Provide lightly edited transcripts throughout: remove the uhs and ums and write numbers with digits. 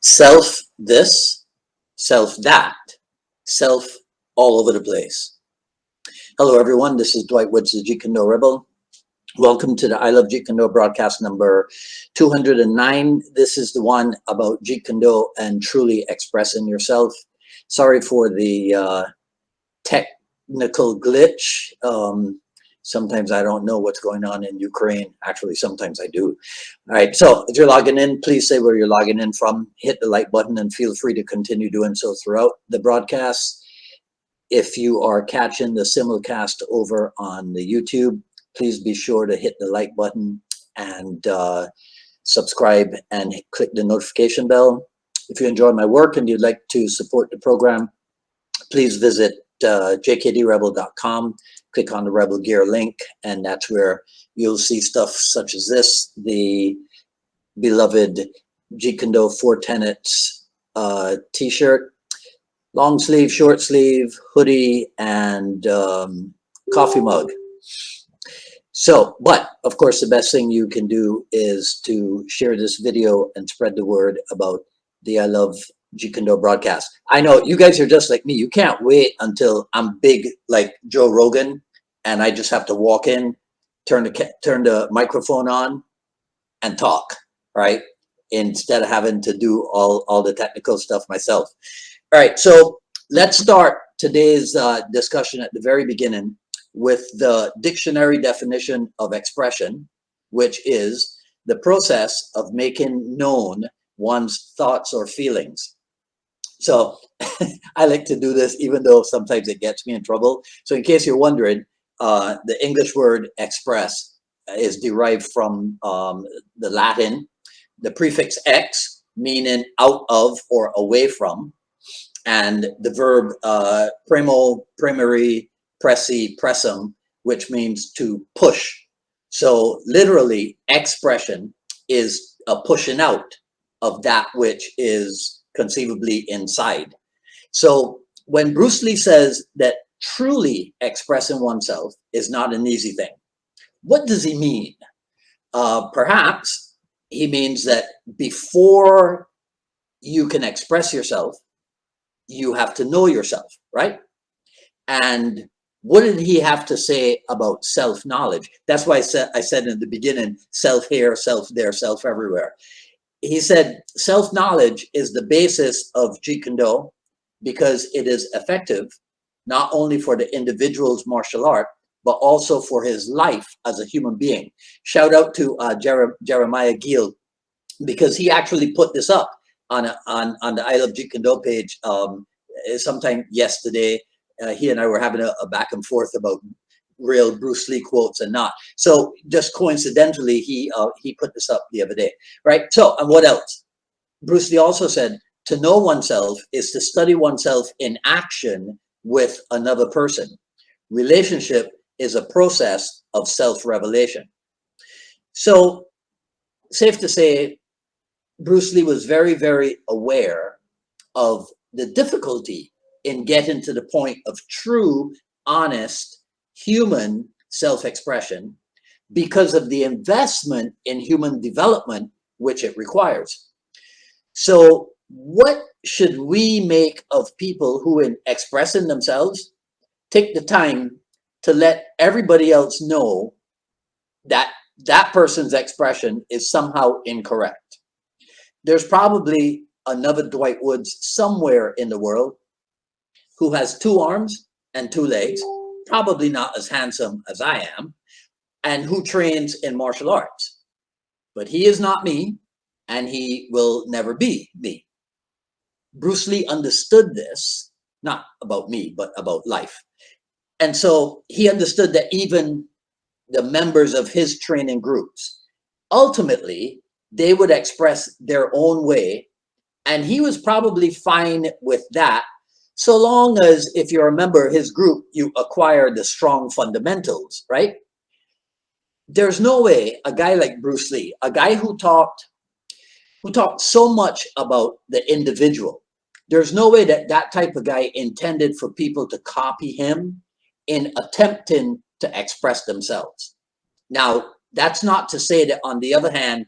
Self this, self that, self all over the place. Hello, everyone. This is Dwight Woods, the Jeet Kune Do Rebel. Welcome to the I Love Jeet Kune Do broadcast number 209. This is the one about Jeet Kune Do and truly expressing yourself. Sorry for the technical glitch. Sometimes I don't know what's going on in Ukraine. Actually, sometimes I do. All right, so if you're logging in, please say where you're logging in from. Hit the like button and feel free to continue doing so throughout the broadcast. If you are catching the simulcast over on the YouTube, please be sure to hit the like button and subscribe and click the notification bell. If you enjoy my work and you'd like to support the program, please visit jkdrebel.com. Click on the Rebel Gear link, and that's where you'll see stuff such as this, the beloved Jeet Kune Do 4 Tenets t-shirt, long sleeve, short sleeve, hoodie, and coffee mug. So, but of course, the best thing you can do is to share this video and spread the word about the I Love Jeet Kune Do broadcast. I know you guys are just like me. You can't wait until I'm big like Joe Rogan and I just have to walk in, turn the microphone on and talk, right? Instead of having to do all the technical stuff myself. All right, so let's start today's discussion at the very beginning with the dictionary definition of expression, which is the process of making known one's thoughts or feelings. So I like to do this even though sometimes it gets me in trouble. So in case you're wondering, the English word express is derived from the Latin, the prefix ex, meaning out of or away from, and the verb primo, primary, pressi, pressum, which means to push. So literally, expression is a pushing out of that which is conceivably inside. So when Bruce Lee says that truly expressing oneself is not an easy thing, what does he mean? Perhaps he means that before you can express yourself, you have to know yourself, right? And what did he have to say about self-knowledge? That's why I said in the beginning, self here, self there, self everywhere. He said self-knowledge is the basis of Jeet Kune Do because it is effective not only for the individual's martial art, but also for his life as a human being. Shout out to Jeremiah Gill, because he actually put this up on the I Love Jeet Kune Do page sometime yesterday. He and I were having a back and forth about real Bruce Lee quotes and not. So just coincidentally, he put this up the other day, right? So, and what else? Bruce Lee also said, to know oneself is to study oneself in action with another person. Relationship is a process of self-revelation. So, safe to say, Bruce Lee was very, very aware of the difficulty in getting to the point of true, honest, human self-expression because of the investment in human development which it requires. So what should we make of people who, in expressing themselves, take the time to let everybody else know that that person's expression is somehow incorrect? There's probably another Dwight Woods somewhere in the world who has 2 arms and 2 legs, probably not as handsome as I am, and who trains in martial arts. But he is not me, and he will never be me. Bruce Lee understood this, not about me, but about life. And so he understood that even the members of his training groups, ultimately, they would express their own way, and he was probably fine with that, so long as, if you're a member of his group, you acquire the strong fundamentals, right? There's no way a guy like Bruce Lee, a guy who talked so much about the individual, there's no way that that type of guy intended for people to copy him in attempting to express themselves. Now, that's not to say that, on the other hand,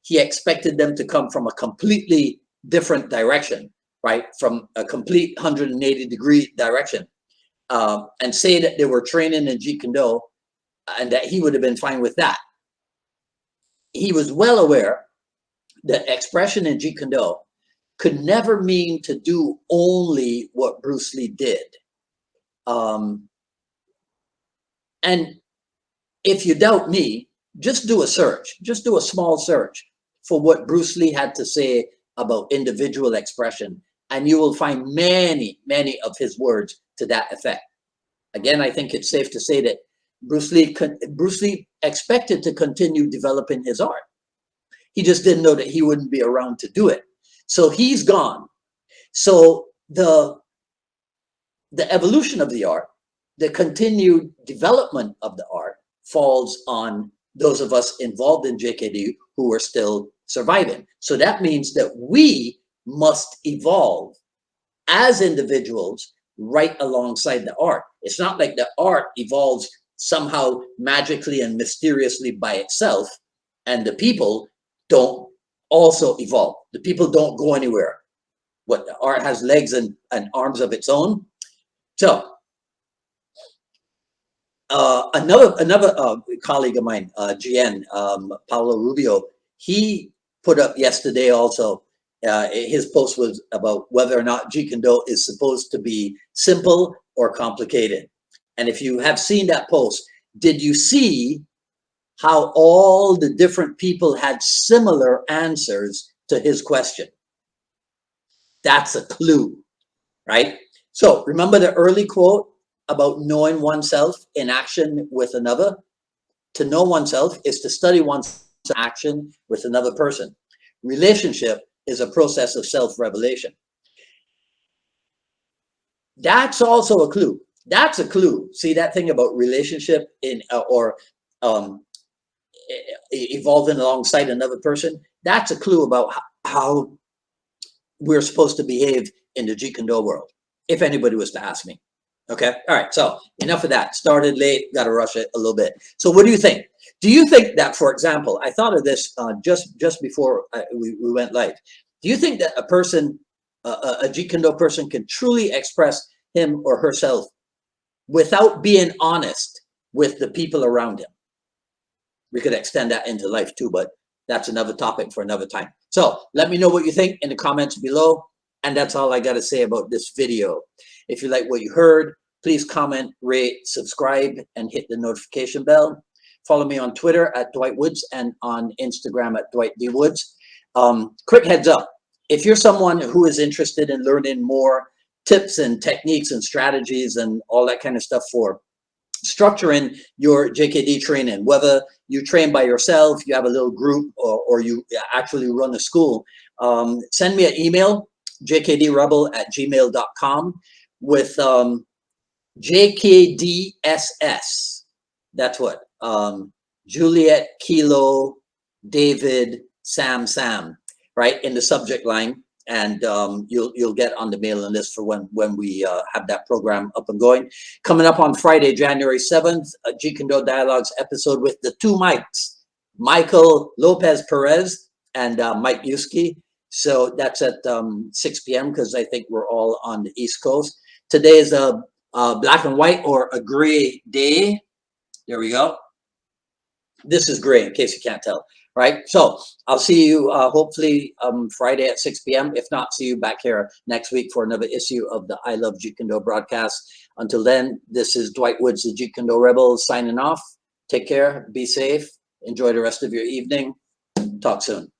he expected them to come from a completely different direction, right? From a complete 180-degree direction, and say that they were training in Jeet Kune Do and that he would have been fine with that. He was well aware that expression in Jeet Kune Do could never mean to do only what Bruce Lee did. And if you doubt me, just do a search, just do a small search for what Bruce Lee had to say about individual expression, and you will find many, many of his words to that effect. Again, I think it's safe to say that Bruce Lee expected to continue developing his art. He just didn't know that he wouldn't be around to do it. So he's gone. So the evolution of the art, the continued development of the art, falls on those of us involved in JKD who are still surviving. So that means that we must evolve as individuals right alongside the art. It's not like the art evolves somehow magically and mysteriously by itself, and the people don't also evolve. The people don't go anywhere. What, the art has legs and arms of its own? So another colleague of mine, GN, Paulo Rubio, he put up yesterday also, his post was about whether or not Jeet Kune Do is supposed to be simple or complicated. And if you have seen that post, did you see how all the different people had similar answers to his question? That's a clue, right? So remember the early quote about knowing oneself in action with another? To know oneself is to study one's action with another person. Relationship is a process of self-revelation. That's also a clue. That's a clue. See that thing about relationship in or evolving alongside another person? That's a clue about how we're supposed to behave in the Jeet Kune Do world, if anybody was to ask me. Okay. All right. So enough of that. Started late. Got to rush it a little bit. So what do you think? Do you think that, for example, I thought of this just before we went live. Do you think that a person, a Jeet Kune Do person, can truly express him or herself without being honest with the people around him? We could extend that into life too, but that's another topic for another time. So let me know what you think in the comments below. And that's all I got to say about this video. If you like what you heard, please comment, rate, subscribe, and hit the notification bell. Follow me on Twitter at Dwight Woods and on Instagram at Dwight D. Woods. Quick heads up. If you're someone who is interested in learning more tips and techniques and strategies and all that kind of stuff for structuring your JKD training, whether you train by yourself, you have a little group, or you actually run a school, send me an email, jkdrebel@gmail.com with JKDSS. That's what, Juliet, Kilo, David, Sam, right, in the subject line. And you'll get on the mailing list for when we have that program up and going. Coming up on Friday, January 7th, a Jeet Kune Do Dialogues episode with the two Mikes, Michael Lopez Perez and Mike Yuski. So that's at 6 p.m. because I think we're all on the East Coast. Today is a black and white or a gray day. There we go. This is gray in case you can't tell. Right, so I'll see you hopefully Friday at 6 p.m. If not, see you back here next week for another issue of the I Love Jeet Kune Do broadcast. Until then, this is Dwight Woods, the Jeet Kune Do Rebel, signing off. Take care, be safe, enjoy the rest of your evening. Talk soon.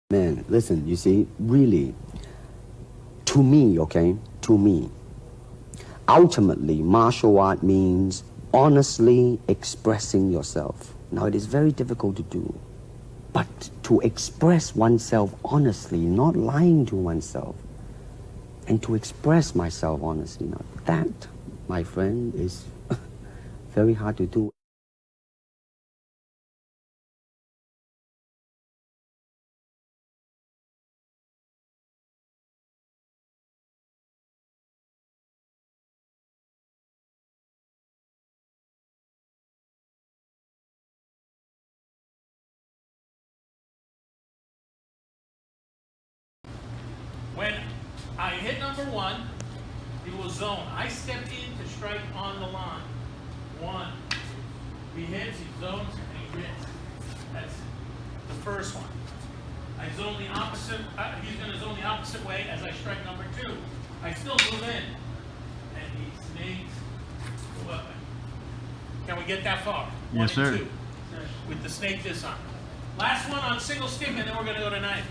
Man, listen, you see, really, to me, okay, to me, ultimately, martial art means honestly expressing yourself. Now, it is very difficult to do, but to express oneself honestly, not lying to oneself, and to express myself honestly, now that, my friend, is very hard to do. hit number one, he will zone. I step in to strike on the line. One. He hits, he zones, and he hits. That's the first one. I zone the opposite, he's going to zone the opposite way as I strike number two. I still move in. And he snakes the weapon. Can we get that far? Yes, sir. 1 and 2. With the snake disarm. Last one on single stick, and then we're going to go to knife.